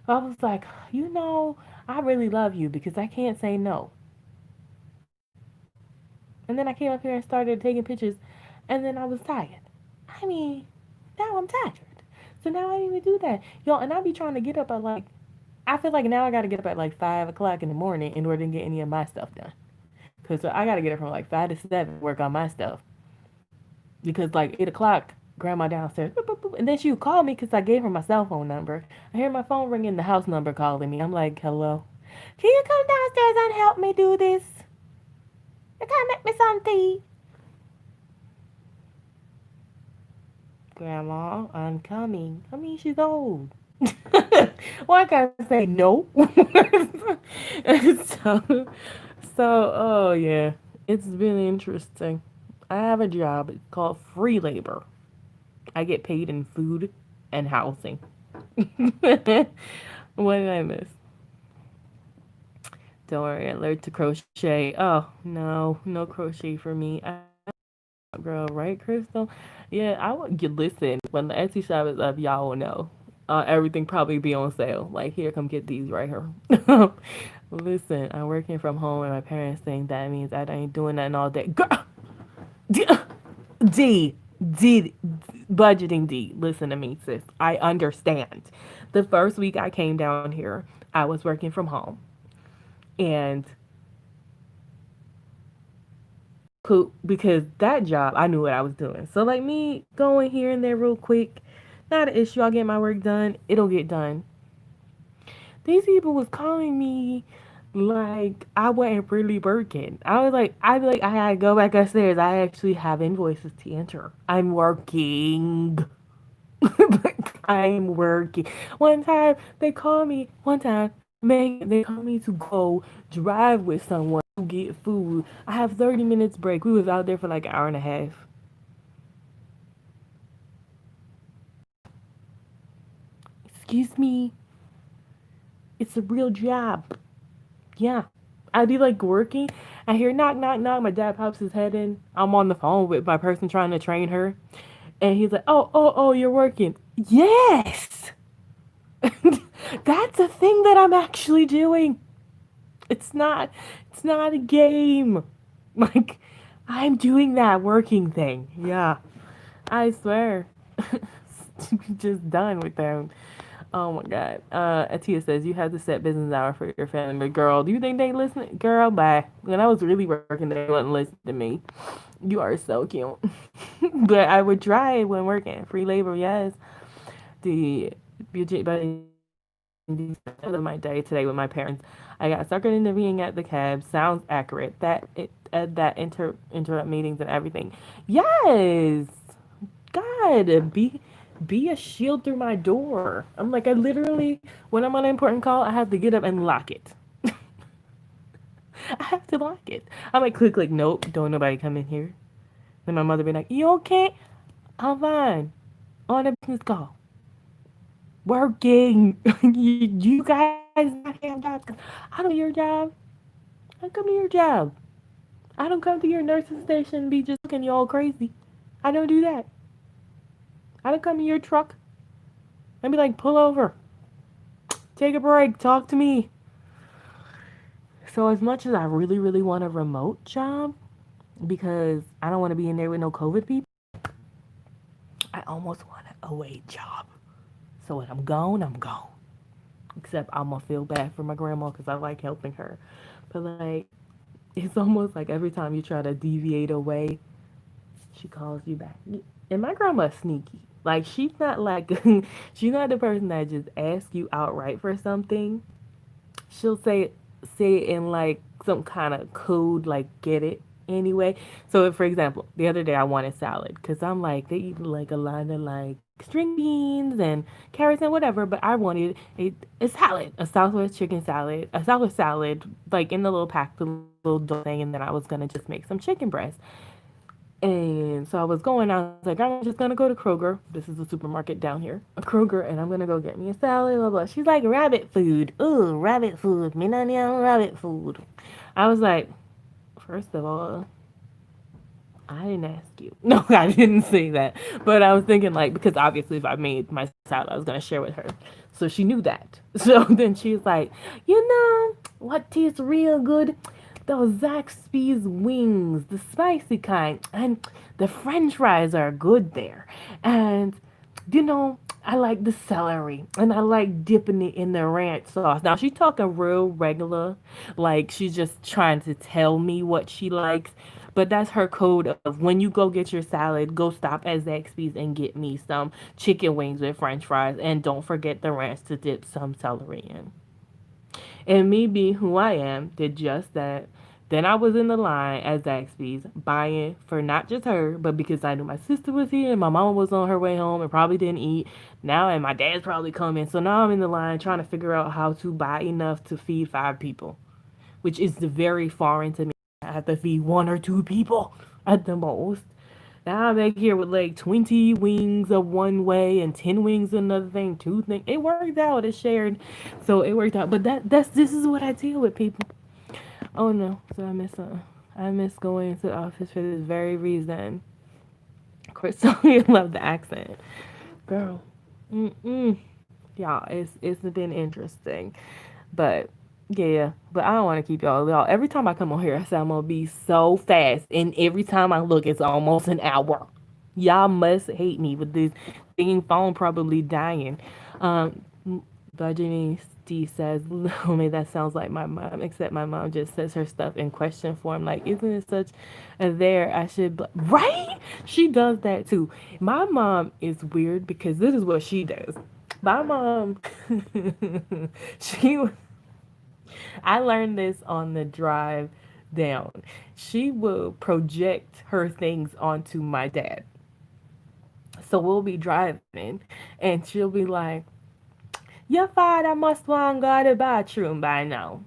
I was like, you know, I really love you because I can't say no. And then I came up here and started taking pictures, and then I was tired. I mean, now I'm tired. So now I didn't even do that. Yo, and I be trying to get up at like, I feel like now I gotta get up at like 5 o'clock in the morning in order to get any of my stuff done. Because I gotta get up from like 5 to 7 to work on my stuff. Because like 8 o'clock, grandma downstairs, boop, boop, boop, and then she would call me because I gave her my cell phone number. I hear my phone ringing, the house number calling me. I'm like, hello? Can you come downstairs and help me do this? You can't make me some tea. Grandma, I'm coming. I mean, she's old. Why can't I say no? so, oh yeah, it's been interesting. I have a job. It's called free labor. I get paid in food and housing. What did I miss? Don't worry, I learned to crochet. Oh no, no crochet for me. Girl, right, Crystal? Yeah, I would you listen. When the Etsy shop is up, y'all will know. Everything probably be on sale. Like, here, come get these right here. Listen, I'm working from home, and my parents think that means I ain't doing nothing all day. Girl, D, D, budgeting D. Listen to me, sis. I understand. The first week I came down here, I was working from home. And because that job, I knew what I was doing. So, like me going here and there real quick, not an issue. I'll get my work done. It'll get done. These people was calling me like I wasn't really working. I'd be like, I gotta go back upstairs. I actually have invoices to enter. I'm working. I'm working. One time they called me. One time, Megan, they called me to go drive with someone to get food. I have 30 minutes break. We was out there for like an hour and a half. Excuse me, it's a real job. Yeah. I'd be like working. I hear knock, knock, knock. My dad pops his head in. I'm on the phone with my person trying to train her. And he's like, oh, oh, oh, you're working. Yes. That's a thing that I'm actually doing. It's not it's not a game. Like I'm doing that working thing. Yeah. I swear. Just done with them. Oh my god. Atia says you have to set business hour for your family. But girl, do you think they listen? Girl, bye. When I was really working, they wouldn't listen to me. You are so cute. But I would try it when working. Free labor, yes. The but of my day today with my parents. I got suckered into being at the cab. Sounds accurate. That interrupt meetings and everything. Yes. God, be a shield through my door. I'm like I literally when I'm on an important call, I have to get up and lock it. I have to lock it. I'm like click click. Nope, don't nobody come in here. Then my mother be like, "You okay? I'm fine. On a business call, working. You guys not have jobs. I don't do your job. I come to your job. I don't come to your nursing station and be just looking you all crazy. I don't do that. I don't come to your truck and be like, pull over, take a break, talk to me." So as much as I really, really want a remote job because I don't want to be in there with no COVID people, I almost want an away job. So when I'm gone, I'm gone. Except I'm gonna feel bad for my grandma because I like helping her. But like, it's almost like every time you try to deviate away, she calls you back. And my grandma's sneaky. Like she's not like she's not the person that just asks you outright for something. She'll say it in like some kind of code, like get it anyway. So if, for example, the other day I wanted salad because I'm like they eat like a lot of like string beans and carrots and whatever, but I wanted a salad, a Southwest chicken salad, a Southwest salad, like in the little pack, the little dough thing, and then I was gonna just make some chicken breast. And so I was going, I was like, I'm just gonna go to Kroger. This is a supermarket down here, a Kroger, and I'm gonna go get me a salad, blah, blah. She's like, rabbit food. Ooh, rabbit food. Me not on rabbit food. I was like, first of all, I didn't ask you. No, I didn't say that. But I was thinking, like, because obviously if I made my salad, I was gonna share with her. So she knew that. So then she's like, you know what tastes real good? Those Zaxby's wings, the spicy kind, and the French fries are good there. And you know, I like the celery, and I like dipping it in the ranch sauce. Now she's talking real regular, like she's just trying to tell me what she likes. But that's her code of when you go get your salad, go stop at Zaxby's and get me some chicken wings with French fries, and don't forget the ranch to dip some celery in. And me being who I am, did just that. Then I was in the line at Zaxby's buying for not just her, but because I knew my sister was here and my mama was on her way home and probably didn't eat. Now, and my dad's probably coming. So now I'm in the line trying to figure out how to buy enough to feed 5 people, which is very foreign to me. I have to feed 1 or 2 people at the most. Now I'm back here with like 20 wings of one way and 10 wings another thing, two things. It worked out. It's shared. So it worked out. But this is what I deal with, people. Oh no. So I miss going to the office for this very reason. Of course, so you love the accent. Girl. Mm-mm. Y'all, it's been interesting. But yeah, but I don't want to keep y'all. Every time I come on here, I say I'm gonna be so fast, and every time I look, it's almost an hour. Y'all must hate me with this dinging phone probably dying. Um, Budgeting Steve says, homie, that sounds like my mom, except my mom just says her stuff in question form. Like, isn't it such a there? I should, right? She does that too. My mom is weird because this is what she does. My mom, she, I learned this on the drive down. She will project her things onto my dad. So we'll be driving and she'll be like, your father must want to go to the bathroom by now.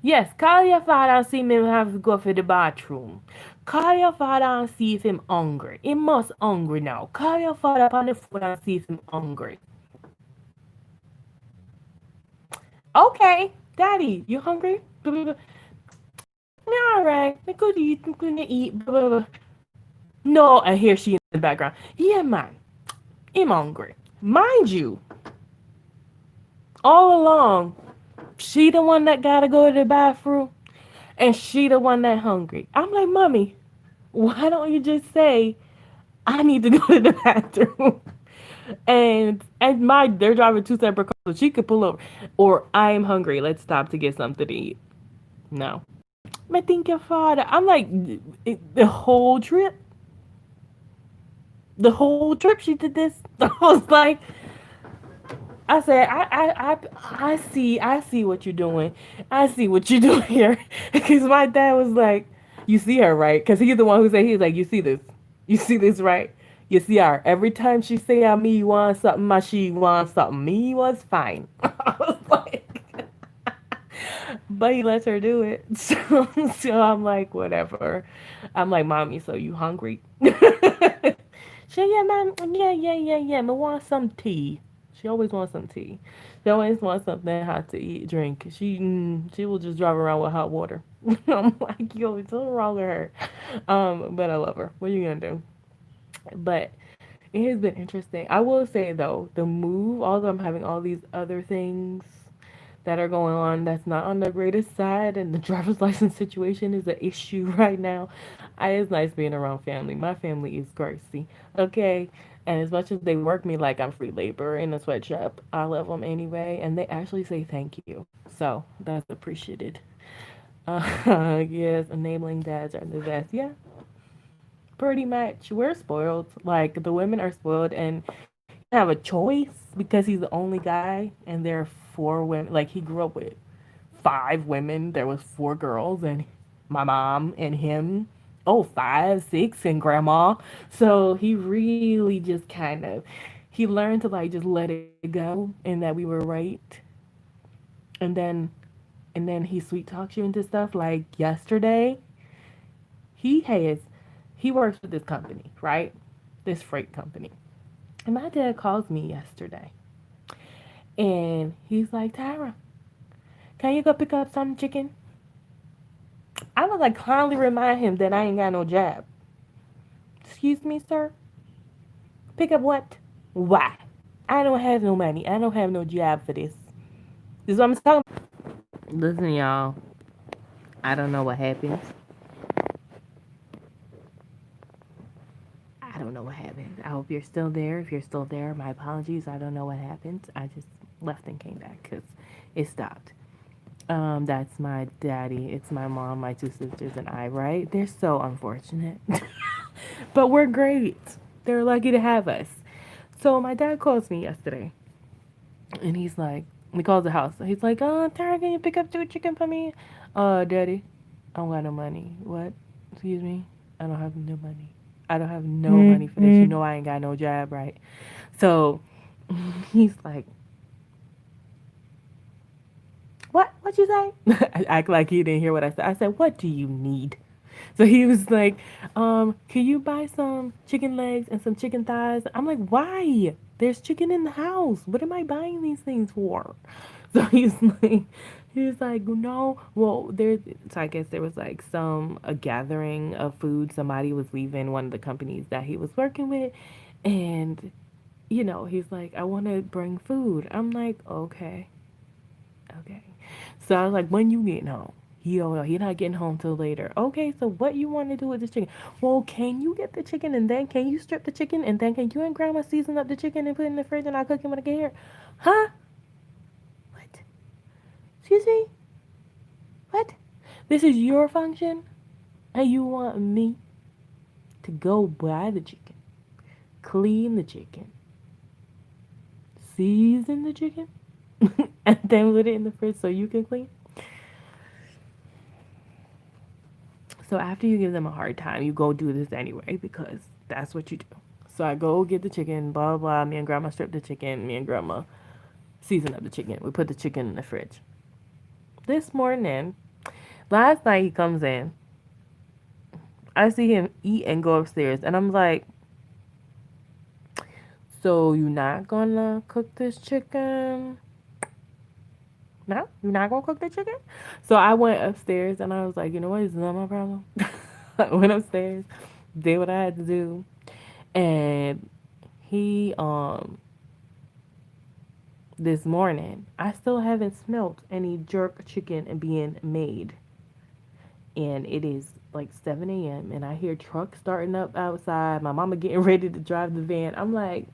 Yes, call your father and see me have to go for the bathroom. Call your father and see if him hungry. He must hungry now. Call your father up on the phone and see if him hungry. Okay, daddy, you hungry? All right, I could eat. I'm gonna eat. No, and here she in the background. Yeah, man, I'm hungry. Mind you, all along, she the one that gotta go to the bathroom, and she the one that hungry. I'm like, mommy, why don't you just say I need to go to the bathroom? And my they're driving two separate cars, so she could pull over. Or I am hungry. Let's stop to get something to eat. No. I think your father. I'm like the whole trip she did this. I was like, I said, I see what you're doing. I see what you're doing here. Because my dad was like, you see her, right? Because he's the one who said, he's like, you see this, right? You see her. Every time she say, me want something, my she want something. Me was fine. I was like, but he lets her do it. So I'm like, whatever. I'm like, mommy, so you hungry? She, yeah, man, yeah. I want some tea. She always wants some tea. She always wants something hot to eat, drink. She will just drive around with hot water. I'm like, yo, what's wrong with her? But I love her. What are you gonna do? But it has been interesting. I will say though, the move, although I'm having all these other things that are going on that's not on the greatest side, and the driver's license situation is an issue right now. It's nice being around family. My family is crazy, okay? And as much as they work me like I'm free labor in a sweatshop, I love them anyway, and they actually say thank you. So that's appreciated. Yes, enabling dads are the best. Yeah, pretty much. We're spoiled. Like the women are spoiled, and have a choice because he's the only guy, and there are four women. Like he grew up with five women. There was four girls, and my mom and him. Oh, five, six, and grandma. So he really just kind of he learned to like just let it go, and that we were right. And then he sweet talks you into stuff. Like yesterday, he has he works with this company, right? This freight company. And my dad calls me yesterday, and he's like, Tyra, can you go pick up some chicken? I was like, kindly remind him that I ain't got no job. Excuse me, sir? Pick up what? Why? I don't have no money. I don't have no job for this. This is what I'm talking about. Listen, y'all. I don't know what happened. I don't know what happened. I hope you're still there. If you're still there, my apologies. I don't know what happened. I just left and came back because it stopped. That's my daddy. It's my mom, my two sisters, and I, right? They're so unfortunate. But we're great. They're lucky to have us. So my dad calls me yesterday, and he's like, he calls the house. He's like, Tara, can you pick up two chicken for me? Daddy, I don't got no money. What? Excuse me? I don't have no money. I don't have no money for this. You know I ain't got no job, right? So he's like, what you say? I act like he didn't hear what I said. I said, what do you need? So he was like, can you buy some chicken legs and some chicken thighs? I'm like, why? There's chicken in the house. What am I buying these things for? So he's like, no. Well, there's. So I guess there was like a gathering of food. Somebody was leaving one of the companies that he was working with, and he's like, I want to bring food. I'm like, okay. So I was like, when you getting home? He don't know. He not getting home till later. Okay, so what you want to do with the chicken? Well, can you get the chicken and then can you strip the chicken and then can you and grandma season up the chicken and put it in the fridge and I'll cook it when I get here? Huh? What? Excuse me? What? This is your function? And you want me to go buy the chicken, clean the chicken, season the chicken, and then put it in the fridge so you can clean? So after you give them a hard time, you go do this anyway because that's what you do. So I go get the chicken, blah, blah. Me and grandma strip the chicken. Me and grandma season up the chicken. We put the chicken in the fridge. This morning, last night he comes in. I see him eat and go upstairs. And I'm like, so you're not gonna cook this chicken? No? You're not gonna cook the chicken? So I went upstairs and I was like, you know what? It's not my problem. I went upstairs, did what I had to do. And he this morning, I still haven't smelt any jerk chicken being made. And it is like 7 a.m. and I hear trucks starting up outside. My mama getting ready to drive the van. I'm like,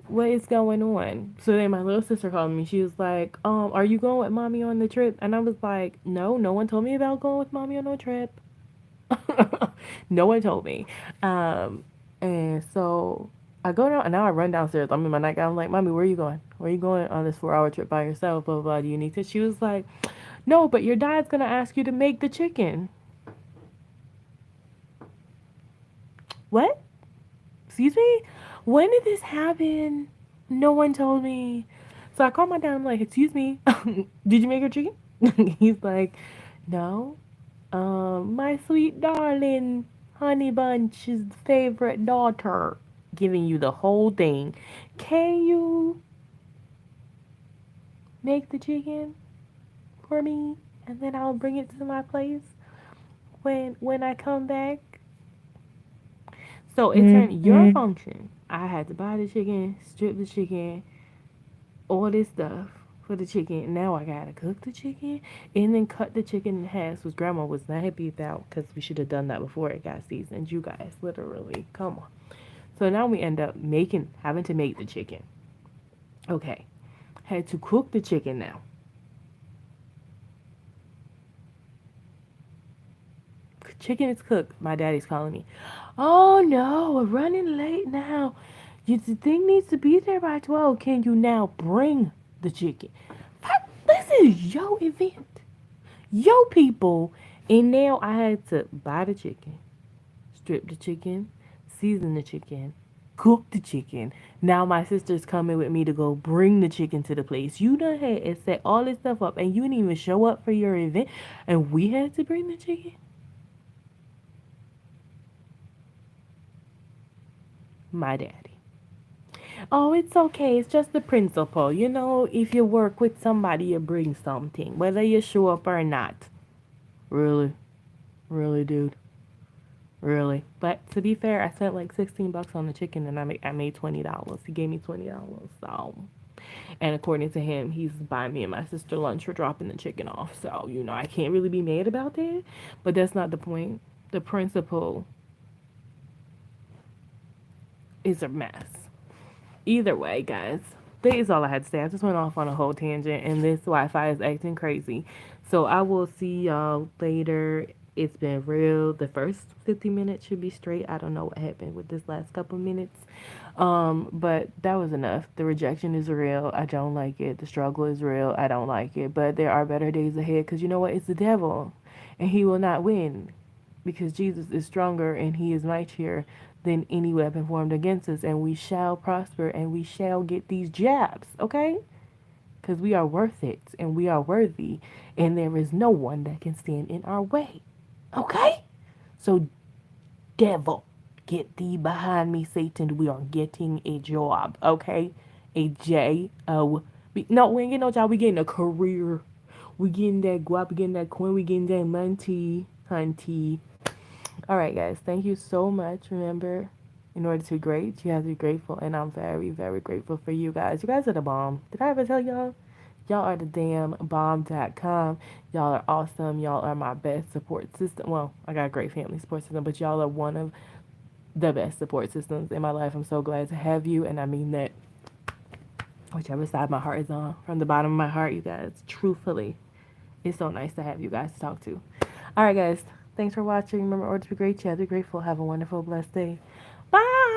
what is going on? So then my little sister called me. She was like, are you going with mommy on the trip? And I was like, no, no one told me about going with mommy on no trip. No one told me. And so I go down and now I run downstairs. I'm in my nightgown. I'm like, mommy, where are you going? Where are you going on this 4 hour trip by yourself? Blah, blah, blah. Do you need to? She was like, no, but your dad's going to ask you to make the chicken. What? Excuse me? When did this happen? No one told me. So I called my dad. I'm like, excuse me, did you make your chicken? He's like, no. My sweet darling honey bunch's favorite daughter, giving you the whole thing. Can you make the chicken for me, and then I'll bring it to my place when I come back? So it turned your function. I had to buy the chicken, strip the chicken, all this stuff for the chicken. Now I gotta cook the chicken and then cut the chicken in half, which grandma was not happy about because we should have done that before it got seasoned. You guys, literally, come on. So now we end up having to make the chicken. Okay, had to cook the chicken now. Chicken is cooked. My daddy's calling me. Oh no, we're running late now. The thing needs to be there by 12. Can you now bring the chicken? This is your event. Yo people. And now I had to buy the chicken, strip the chicken, season the chicken, cook the chicken. Now my sister's coming with me to go bring the chicken to the place. You done had and set all this stuff up and you didn't even show up for your event and we had to bring the chicken? My daddy. Oh, it's okay. It's just the principle. You know, if you work with somebody, you bring something, whether you show up or not. Really? Really, dude? Really? But to be fair, I spent like $16 on the chicken and I made $20. He gave me $20. So, and according to him, he's buying me and my sister lunch for dropping the chicken off. So, you know, I can't really be mad about that. But that's not the point. The principle is a mess. Either way, guys, that is all I had to say. I just went off on a whole tangent, and this Wi-Fi is acting crazy. So I will see y'all later. It's been real. The first 50 minutes should be straight. I don't know what happened with this last couple minutes. But that was enough. The rejection is real. I don't like it. The struggle is real. I don't like it. But there are better days ahead because you know what? It's the devil, and he will not win because Jesus is stronger and he is mightier than any weapon formed against us, and we shall prosper and we shall get these jabs, okay? Because we are worth it and we are worthy, and there is no one that can stand in our way, okay? So, devil, get thee behind me, Satan. We are getting a job, okay? A J-O-B. No, we ain't getting no job. We getting a career. We getting that guap. We getting that coin. We getting that money, hunty. All right, guys. Thank you so much. Remember, in order to be great, you have to be grateful. And I'm very, very grateful for you guys. You guys are the bomb. Did I ever tell y'all? Y'all are the damn bomb.com. Y'all are awesome. Y'all are my best support system. Well, I got a great family support system, but y'all are one of the best support systems in my life. I'm so glad to have you, and I mean that whichever side my heart is on. From the bottom of my heart, you guys, truthfully, it's so nice to have you guys to talk to. All right, guys, thanks for watching. Remember, always be great, be grateful. Have a wonderful, blessed day. Bye.